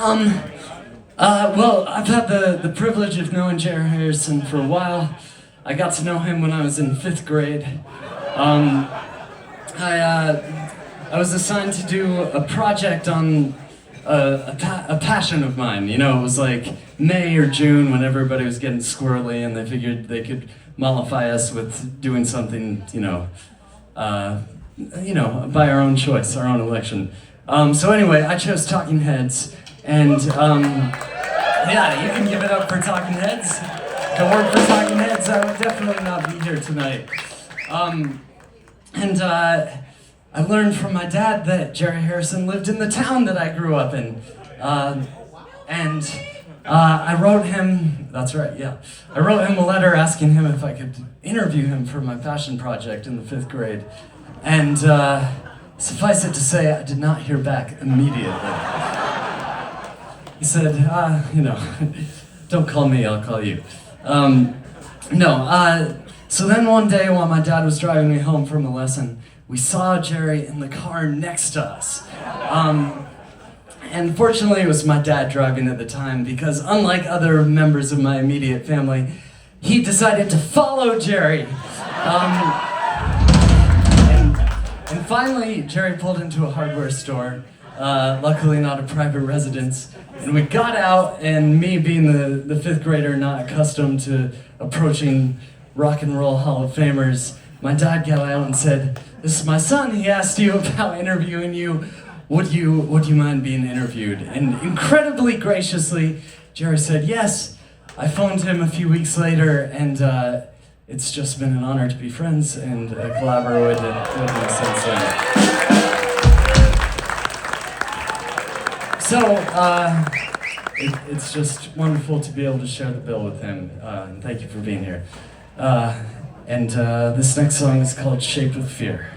Um, well, I've had the privilege of knowing Jerry Harrison for a while. I got to know him when I was in 5th grade. I was assigned to do a project on a passion of mine. You know, it was like May or June when everybody was getting squirrely and they figured they could mollify us with doing something, by our own choice, our own election. So anyway, I chose Talking Heads, and yeah, you can give it up for Talking Heads. If it weren't for Talking Heads, I would definitely not be here tonight. I learned from my dad that Jerry Harrison lived in the town that I grew up in. I wrote him, that's right, yeah. I wrote him a letter asking him if I could interview him for my passion project in the 5th grade. And suffice it to say, I did not hear back immediately. He said, don't call me, I'll call you. So then one day while my dad was driving me home from a lesson, we saw Jerry in the car next to us. And fortunately it was my dad driving at the time because unlike other members of my immediate family, he decided to follow Jerry. And finally, Jerry pulled into a hardware store, luckily not a private residence, and we got out, and me being the 5th grader not accustomed to approaching rock and roll Hall of Famers, my dad got out and said, "This is my son, he asked you about interviewing you. Would you mind being interviewed?" And incredibly graciously, Jerry said yes. I phoned him a few weeks later, and it's just been an honor to be friends and collaborate with him since then. So, it's just wonderful to be able to share the bill with him, and thank you for being here. This next song is called Shape of Fear.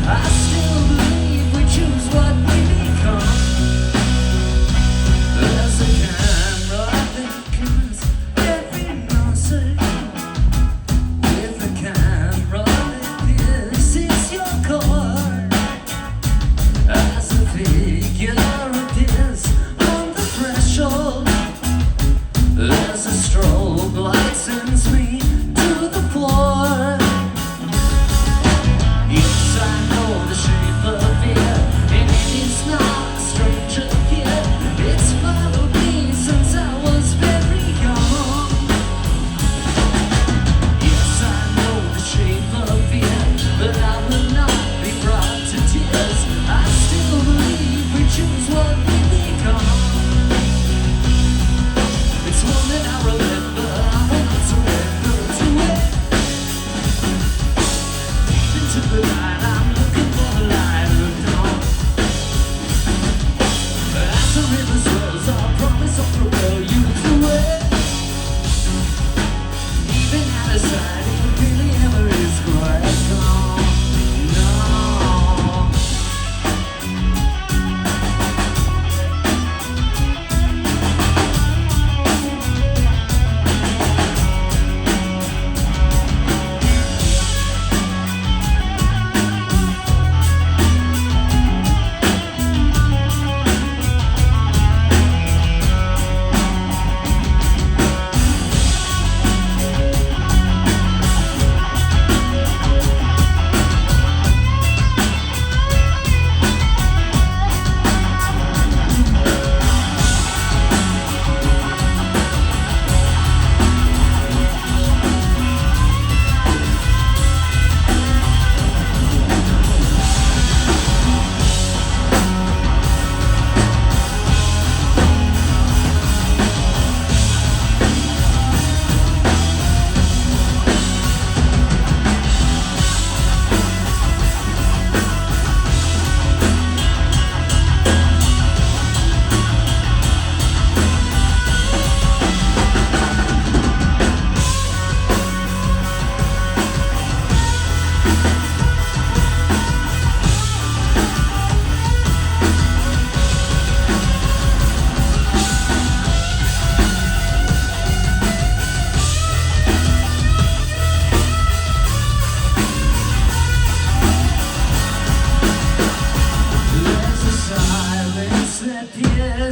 I still believe we choose what we become.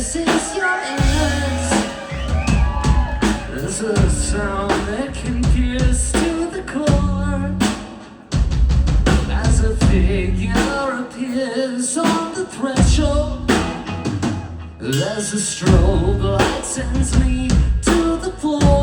this is your end. There's a sound that can pierce to the core as a figure appears on the threshold. As a strobe light sends me to the floor.